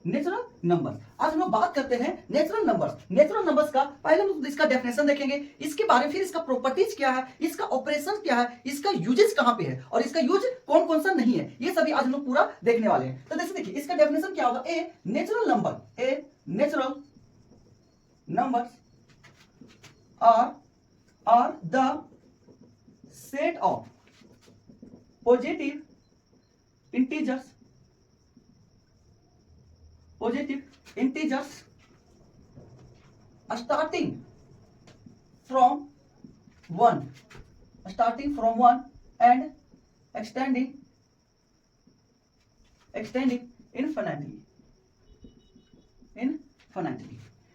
Natural numbers. आज हम लोग बात करते हैं नेचुरल नंबर्स। नेचुरल नंबर्स का पहले हम इसका डेफिनेशन देखेंगे, इसके बारे में, फिर इसका प्रॉपर्टीज क्या है, इसका ऑपरेशन क्या है, इसका यूजेस कहां पे है और इसका यूज कौन कौन सा नहीं है, ये सभी आज हम लोग पूरा देखने वाले हैं। तो जैसे देखिए इसका डेफिनेशन क्या होगा, a natural number, a natural numbers are the set of positive integers starting from 1 and extending infinitely।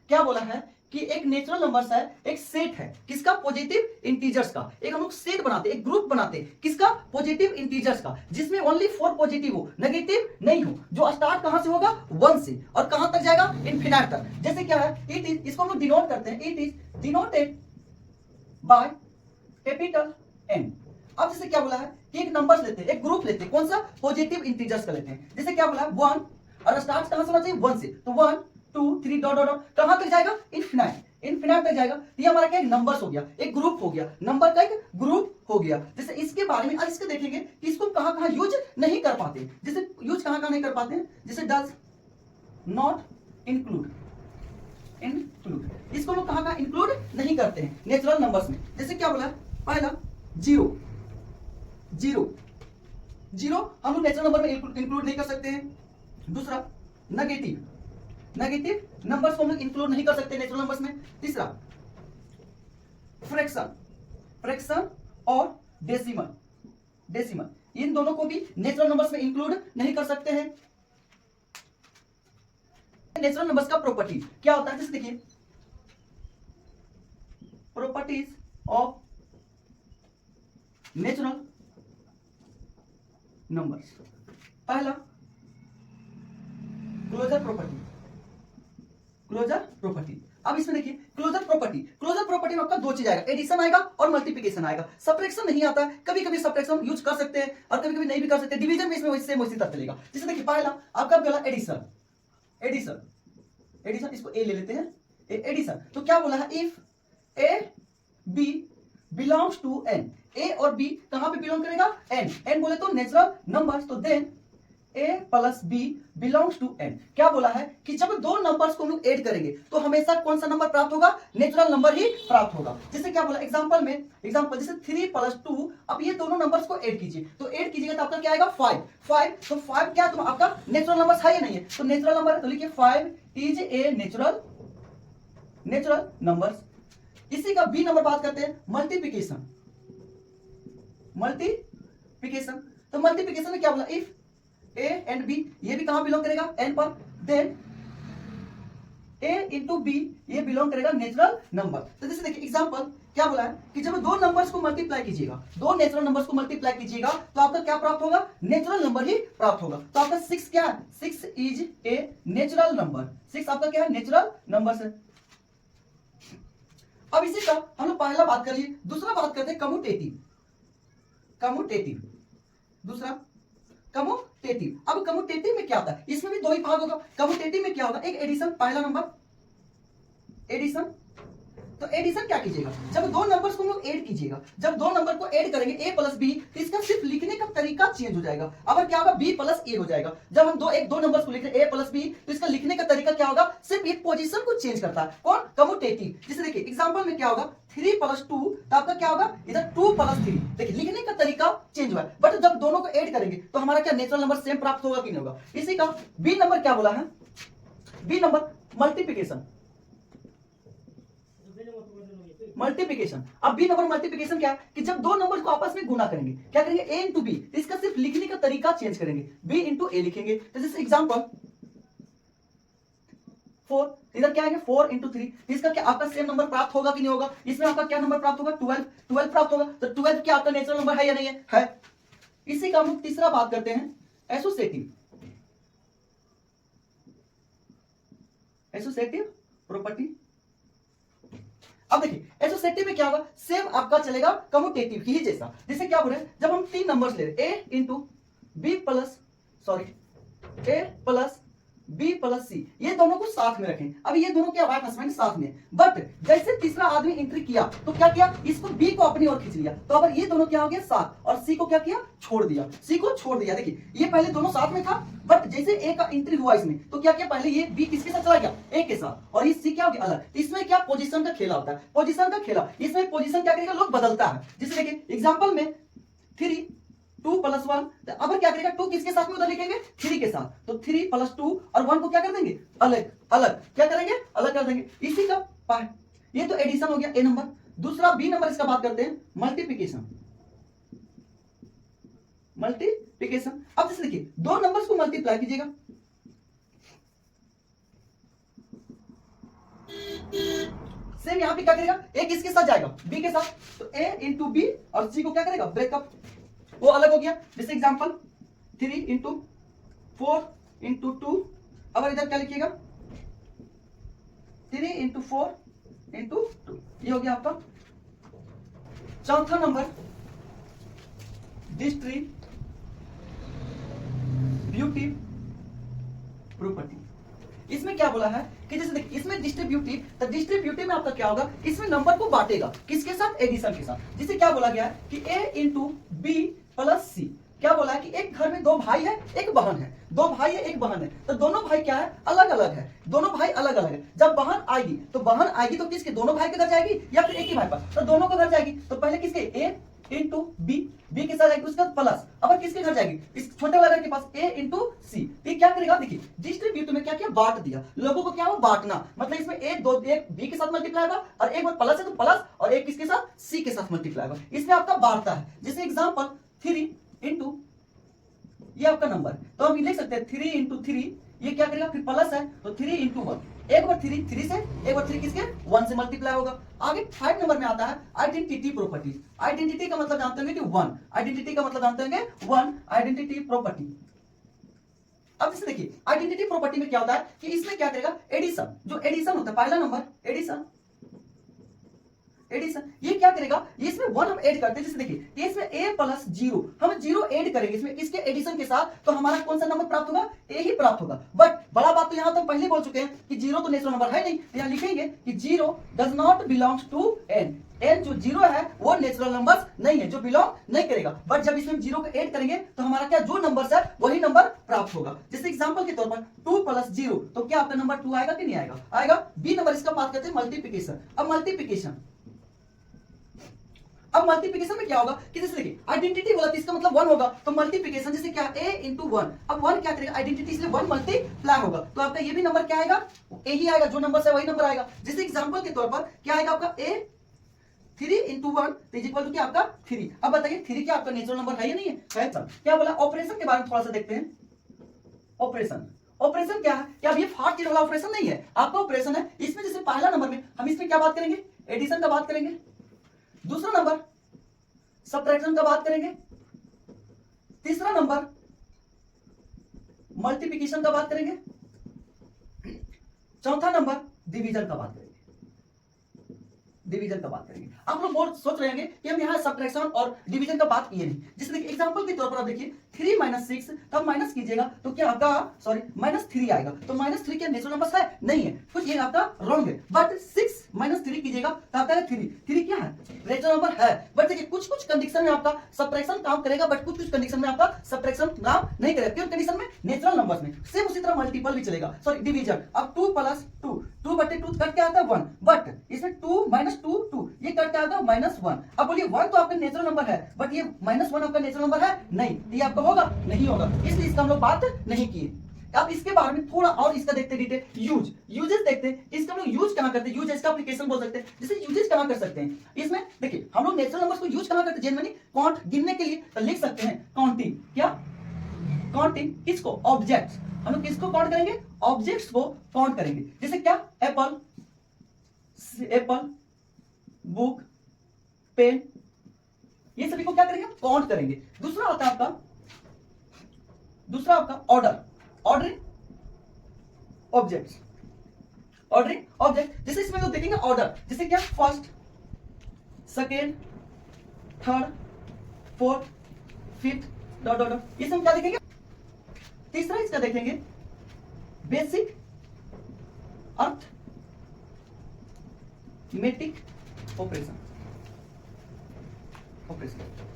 क्या बोला है कि एक नेचुरल नंबर्स है, एक सेट है किसका, पॉजिटिव इंटीजर्स का। एक हम लोग सेट बनाते, एक ग्रुप बनाते किसका, पॉजिटिव इंटीजर्स का, जिसमें ओनली 4 पॉजिटिव हो, नेगेटिव नहीं हो, जो स्टार्ट कहां से होगा, 1 से, और कहां तक जाएगा, इनफिनाइट तक। जैसे क्या है, इट इज, इसको हम लोग डिनोट करते हैं, it is denoted by capital N. अब जैसे क्या बोला है कि एक नंबर्स लेते हैं, एक ग्रुप लेते हैं, कौन सा, पॉजिटिव इंटीजर्स का लेते हैं। जैसे क्या बोला है 1, और स्टार्ट कहां से होना चाहिए, 1 से, तो 1 2 3 डॉट डॉट डॉट कहां तक जाएगा, इनफिनाइट तक जाएगा। तो ये हमारा क्या, एक नंबर्स हो गया, एक ग्रुप हो गया, नंबर का एक ग्रुप हो गया। जैसे इसके बारे में आज इसके देखेंगे कि इसको कहां कहां यूज नहीं कर पाते। जैसे यूज कहां कहां नहीं कर पाते हैं, जैसे डज नॉट इंक्लूड, इसको लोग कहां कहां इंक्लूड नहीं करते हैं नेचुरल नंबर्स में। जैसे क्या बोला, पहला जीरो हम लोग नेचुरल नंबर में इंक्लूड नहीं कर सकते हैं। दूसरा नेगेटिव नंबर्स को हम लोग इंक्लूड नहीं कर सकते नेचुरल नंबर्स में। तीसरा फ्रैक्शन और डेसिमल, इन दोनों को भी नेचुरल नंबर्स में इंक्लूड नहीं कर सकते हैं। नेचुरल नंबर्स का प्रॉपर्टी क्या होता है, जैसे देखिए प्रॉपर्टीज ऑफ नेचुरल नंबर्स। पहला क्लोजर प्रॉपर्टी। अब इसमें देखिए क्लोजर प्रॉपर्टी में आपका 2 चीज आएगा, एडिशन आएगा और मल्टीप्लिकेशन आएगा। सब्ट्रैक्शन नहीं आता है, कभी कभी सब्ट्रैक्शन यूज कर सकते हैं और कभी कभी नहीं भी कर सकते। डिवीजन में इसमें वैसे तक चलेगा। जैसे देखिए पहला आपका बोला एडिशन, इसको ए ले लेते हैं, एडिशन। तो क्या बोला है, if a b belongs to n, a और बी कहां पे बिलोंग करेगा, एन बोले तो नेचुरल नंबर्स, तो then a plus b belongs to n। क्या बोला है कि जब 2 नंबर्स को हम लोग ऐड करेंगे तो हमेशा कौन सा नंबर प्राप्त होगा, नेचुरल नंबर ही प्राप्त होगा। जैसे क्या बोला एग्जांपल जैसे 3 प्लस 2, अब ये दोनों नंबर्स को ऐड कीजिए, तो ऐड कीजिएगा तो आपका क्या आएगा, 5। तो 5 क्या, तो आपका नेचुरल नंबर है या नहीं है, तो नेचुरल नंबर, तो लिखिए 5 इज ए नेचुरल नंबर्स। इसी का बी नंबर बात करते हैं, मल्टीप्लिकेशन। तो मल्टीप्लिकेशन में क्या बोला, इफ ए एंड बी, ये भी कहां बिलोंग करेगा, एन पर, देन ए इंटू बी ये बिलोंग करेगा नेचुरल नंबर। तो जैसे देखिए एग्जांपल क्या बोला है कि जब 2 नंबर्स को मल्टीप्लाई कीजिएगा, 2 नेचुरल नंबर्स को मल्टीप्लाई कीजिएगा तो आपका क्या प्राप्त होगा, नेचुरल नंबर ही प्राप्त होगा। तो आपका 6 क्या है, 6 इज ए नेचुरल नंबर। 6 आपका क्या है, नेचुरल नंबर है। अब इसी का हम लोग पहला बात कर लिए, दूसरा बात करते हैं कम्यूटेटिव। दूसरा कम्यूटेटिव। अब कम्यूटेटिव में क्या होता है, इसमें भी 2 ही भाग होगा। कम्यूटेटिव में क्या होगा, एक एडिशन, पहला नंबर एडिशन। तो एडिशन क्या कीजिएगा, जब 2 नंबर्स को हम लोग ऐड कीजिएगा, जब 2 नंबर को ऐड करेंगे a प्लस बी, तो इसका सिर्फ लिखने का तरीका चेंज हो जाएगा। अगर क्या होगा, b प्लस a हो जाएगा। जब हम 2 नंबर्स को लिख रहे हैं a प्लस बी, तो इसका लिखने का तरीका क्या होगा, सिर्फ एक पोजीशन को चेंज करता है। कौन, कम्यूटेटिव। जैसे देखिए एग्जांपल में क्या होगा, 3 प्लस 2, तो आपका क्या होगा, इधर 2 प्लस 3। देखिए लिखने का तरीका चेंज हुआ है, बट जब दोनों को ऐड करेंगे तो हमारा क्या, नेचुरल नंबर सेम प्राप्त होगा कि नहीं होगा। इसी का बी नंबर क्या बोला है, बी नंबर मल्टीप्लिकेशन। अब बी नंबर मल्टीप्लिकेशन क्या है कि जब 2 नंबर को आपस में गुना करेंगे, क्या करेंगे, a इंटू बी, इसका सिर्फ लिखने का तरीका चेंज करेंगे, b इंटू ए लिखेंगे। तो जैसे एग्जांपल 4, इधर क्या आएंगे, 4 इंटू 3, इसका क्या आपका सेम नंबर प्राप्त होगा कि नहीं होगा। इसमें आपका क्या नंबर प्राप्त होगा, 12 प्राप्त होगा। तो 12 क्या आपका नेचुरल नंबर है या नहीं है। इसी का हम लोग तीसरा बात करते हैं, एसोसिएटिव प्रॉपर्टी। अब देखिए एसोसिएटिव में क्या होगा, सेम आपका चलेगा कम्यूटेटिव ही जैसा। जैसे क्या बोल रहे हैं, जब हम 3 नंबर्स ले रहे, a into b plus a plus b plus c, ये दोनों को साथ में रखें। अब ये दोनों क्या वाइफ हस्बैंड साथ में, बट जैसे तीसरा आदमी एंट्री किया तो क्या किया, इसको बी को अपनी ओर खींच लिया, तो अब ये दोनों क्या हो गया साथ, और सी को क्या किया छोड़ दिया, सी को छोड़ दिया। देखिए ये पहले दोनों साथ में था, बट जैसे ए का एंट्री हुआ इसमें तो क्या किया, पहले ये बी किसके साथ चला गया, ए के साथ, और ये सी क्या हो गया अलग। तो इसमें क्या पोजीशन का खेला होता है, पोजीशन का खेला, इसमें पोजीशन क्या करेगा लोग बदलता है। जैसे देखिए एग्जांपल में 3 2 + 1, तो अब क्या करेगा 2 किसके साथ में उधर लिखेंगे 3 के साथ, तो 3 + 2 और 1 को क्या कर देंगे अलग अलग, क्या करेंगे अलग कर देंगे। इसी का पार्ट, ये तो एडिशन हो गया ए नंबर। दूसरा बी नंबर इसका बात करते हैं मल्टीप्लिकेशन, मल्टीप्लिकेशन। अब जैसे देखिए दो नंबर्स को मल्टीप्लाई कीजिएगा, सेम यहां पे क्या करेगा, ए किसके साथ जाएगा बी के साथ, तो ए इंटू बी और सी को क्या करेगा ब्रेकअप, वो अलग हो गया। जैसे एग्जांपल 3 × 4 × 2, अब इधर क्या लिखिएगा 3 × 4 × 2, ये हो गया आपका। चौथा नंबर डिस्ट्रीब्यूटिव प्रॉपर्टी। इसमें क्या बोला है कि जैसे देखिए इसमें डिस्ट्रीब्यूटिव, तो डिस्ट्रीब्यूटिव में आपका क्या होगा, इसमें नंबर को बांटेगा किसके साथ, एडिशन के साथ। जिसे क्या बोला गया है कि a × b + c, क्या बोला है कि एक घर में दो भाई है एक बहन है, दो भाई है एक बहन है, तो दोनों भाई क्या है अलग अलग है, दोनों भाई अलग अलग है। जब बहन आएगी तो किसके, दोनों भाई के घर जाएगी या फिर एक ही भाई पर, तो दोनों के घर जाएगी। तो पहले किसके a × b, b के साथ जाएगी, उसके बाद प्लस, अब किसके घर जाएगी, इस छोटे वाले घर के पास a × c। ये क्या करेगा, देखिए डिस्ट्रीब्यूट में क्या किया बांट दिया, लोगों को क्या हो बांटना, मतलब इसमें एक b के साथ मल्टीप्लाई होगा और एक बार प्लस है तो प्लस, और एक किसके साथ c के साथ मल्टीप्लाई होगा, इसमें आपका बांटता है। जैसे एग्जांपल 3 × ये आपका नंबर, तो हम लिख सकते हैं 3 × 3, ये क्या करेगा फिर प्लस है तो 3 × 1, एक बार 3 3 से, एक बार 3 किसके 1 से मल्टीप्लाई होगा। आगे 5 नंबर में आता है आइडेंटिटी प्रॉपर्टी। आइडेंटिटी का मतलब जानते होंगे कि 1, आइडेंटिटी का मतलब जानते होंगे 1, आइडेंटिटी प्रॉपर्टी। अब जैसे देखिए आइडेंटिटी प्रॉपर्टी में क्या होता है कि इसमें क्या करेगा एडिशन, जो एडिशन होता है पहला नंबर एडिशन, एडिशन ये क्या करेगा, इसमें 1 हम ऐड करते हैं। जैसे देखिए इसमें a + 0, हम 0 ऐड करेंगे इसमें इसके एडिशन के साथ, तो हमारा कौन सा नंबर प्राप्त होगा, a ही प्राप्त होगा। बट बड़ा बात तो यहां तो हम पहले बोल चुके हैं कि 0 तो नेचुरल नंबर है नहीं, तो यहां लिखेंगे कि 0 does not belongs to n, n जो 0 है वो नेचुरल नंबर नहीं है, जो बिलोंग नहीं करेगा। बट जब इसमें 0 को ऐड करेंगे तो हमारा क्या जो नंबर है वही नंबर प्राप्त होगा। जैसे एग्जांपल के तौर पर 2 + 0, तो क्या आपका नंबर 2 आएगा कि नहीं आएगा, आएगा। बी नंबर इसका बात करते हैं मल्टीप्लिकेशन। अब मल्टीप्लिकेशन में क्या होगा कि जैसे देखिए आइडेंटिटी बोला तो इसका मतलब 1 होगा, तो मल्टीप्लिकेशन जैसे क्या a × 1, अब 1 क्या करेगा आइडेंटिटी, इसलिए 1 मल्टीप्लाई होगा, तो आपका ये भी नंबर क्या आएगा a ही आएगा, जो नंबर है वही नंबर आएगा। जैसे एग्जांपल के तौर पर क्या आएगा आपका a 3 × 1 इज इक्वल टू क्या आपका 3। अब बताइए 3 क्या आपका नेचुरल नंबर है या नहीं है, क्या बोला। ऑपरेशन के बारे में थोड़ा सा देखते हैं। ऑपरेशन क्या है, क्या अब ये फाट के वाला ऑपरेशन नहीं है, आपका ऑपरेशन है। इसमें जैसे पहला नंबर में हम इसमें क्या बात करेंगे, एडिशन का बात करेंगे, दूसरा नंबर सबट्रैक्शन का बात करेंगे, तीसरा नंबर मल्टीप्लिकेशन का बात करेंगे, चौथा नंबर डिवीजन का बात करेंगे, आप लोग बहुत सोच रहे होंगे कि हम यहाँ सबट्रैक्शन और डिवीजन का बात किए नहीं। जैसे देखिए एग्जांपल के तौर पर आप देखिए 3 - 6, तब माइनस कीजिएगा तो क्या आपका -3 आएगा, तो -3 क्या नेचुरल नंबर है नहीं है, तो ये आपका रॉन्ग है। बट 6 - 3 कीजिएगा तो आपका 3 क्या है नेचुरल नंबर है। बट देखिए कुछ कंडीशन में आपका सबट्रैक्शन काम करेगा, बट कुछ कंडीशन में आपका सबट्रैक्शन काम नहीं करेगा, क्यों कंडीशन में नेचुरल नंबर्स में। सेम उसी तरह मल्टीपल भी चलेगा, डिवीजन। अब 2 + 2, 2/2 कट क्या आता है 1, बट इसमें 2 - 2 2, ये कट क्या आता है -1। अब बोलिए 1 तो आपका नेचुरल नंबर है, बट ये -1 आपका नेचुरल नंबर है नहीं, ये आपका होगा नहीं होगा, इसलिए इसका हम लोग बात नहीं किए। अब इसके बारे में थोड़ा और इसका देखते हैं डिटेल, यूजेस देखते हैं। इसका हम लोग यूज कहां करते हैं, यूज इसका एप्लीकेशन बोल सकते हैं। जैसे यूजेस कहां कर सकते हैं, इसमें देखिए हम लोग नेचुरल नंबर्स को यूज कहां करते हैं, जनरली काउंट गिनने के लिए, तो लिख सकते हैं काउंटिंग। क्या काउंटिंग, किसको ऑब्जेक्ट्स, हम लोग किसको काउंट करेंगे, ऑब्जेक्ट्स को काउंट करेंगे। जैसे क्या एप्पल, बुक, पेन, ये सभी को क्या करेंगे काउंट करेंगे। दूसरा आता है आपका ऑर्डरिंग ऑब्जेक्ट्स, जैसे इसमें लोग देखेंगे ऑर्डर, जैसे क्या first, second, third, fourth, fifth, dot dot, ये सब क्या देखेंगे। तीसरा इसका देखेंगे बेसिक अर्थमेटिक ऑपरेशन।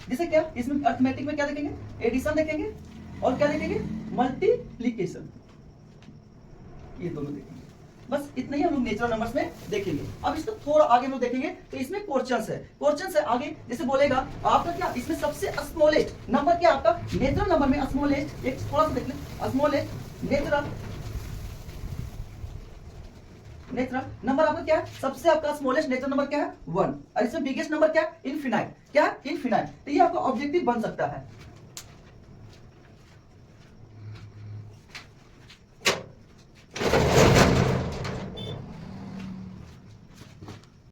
जैसे क्या, इसमें अर्थमेटिक में क्या देखेंगे, एडिशन देखेंगे और क्या देखेंगे, मल्टीप्लीकेशन, ये दोनों देखेंगे। बस इतना ही हम लोग नेचुरल नंबर्स में देखेंगे। अब इसको थोड़ा आगे हम लोग देखेंगे तो इसमें क्वेश्चंस है, क्वेश्चंस है आगे। जैसे बोलेगा आपका क्या, इसमें सबसे स्मॉलेस्ट नंबर क्या आपका नेचुरल नंबर में, स्मॉलेस्ट, एक थोड़ा सा देख ले, स्मॉलेस्ट नेचुरल नंबर आपका क्या है, सबसे आपका स्मॉलेस्ट नेचुरल नंबर क्या है, 1। और इसमें बिगेस्ट नंबर क्या है, इनफिनाइट। क्या है, इनफिनाइट। तो ये आपका ऑब्जेक्टिव बन सकता है।